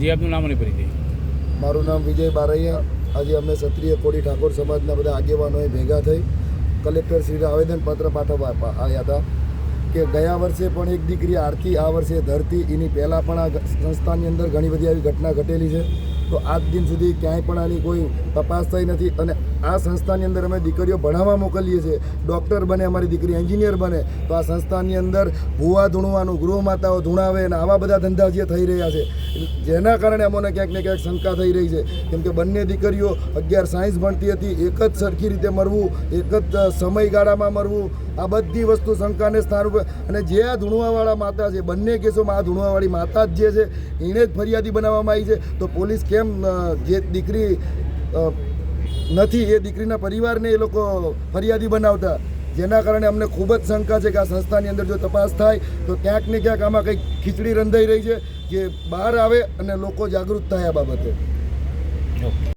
જે આપનું નામ અને પરિચય. મારું નામ વિજય બારૈયા. આજે અમે ક્ષત્રિય કોળી ઠાકોર સમાજના બધા આગેવાનોએ ભેગા થઈ કલેક્ટરશ્રીને આવેદનપત્ર પાઠવવા આવ્યા હતા કે ગયા વર્ષે પણ એક દીકરી આરતી, આ વર્ષે ધરતી. એની પહેલાં પણ આ સંસ્થાની અંદર ઘણી બધી આવી ઘટના ઘટેલી છે. તો આજ દિન સુધી ક્યાંય પણ આની કોઈ તપાસ થઈ નથી. અને આ સંસ્થાની અંદર અમે દીકરીઓ ભણાવવા મોકલીએ છીએ. ડૉક્ટર બને, અમારી દીકરી એન્જિનિયર બને. તો આ સંસ્થાની અંદર ભૂવા ધૂણવાનું, ગૃહ માતાઓ ધૂણાવે અને આવા બધા ધંધા જે થઈ રહ્યા છે, જેના કારણે અમને ક્યાંક ને ક્યાંક શંકા થઈ રહી છે. કેમ કે બંને દીકરીઓ 11 સાયન્સ ભણતી હતી, એક જ સરખી રીતે મરવું, એક જ સમયગાળામાં મરવું, આ બધી વસ્તુ શંકાને સ્થાન ઉપર. અને જે આ ધૂણવાવાળા માતા છે, બંને કેસોમાં આ ધૂણવાવાળી માતા જ જે છે એને જ ફરિયાદી બનાવવામાં આવી છે. તો પોલીસ કેમ જે દીકરી નથી એ દીકરીના પરિવારને એ લોકો ફરિયાદી બનાવતા? જેના કારણે અમને ખૂબ જ શંકા છે કે આ સંસ્થાની અંદર જો તપાસ થાય તો ક્યાંક ને ક્યાંક આમાં કંઈક ખીચડી રંધાઈ રહી છે, જે બહાર આવે અને લોકો જાગૃત થાય આ બાબતે.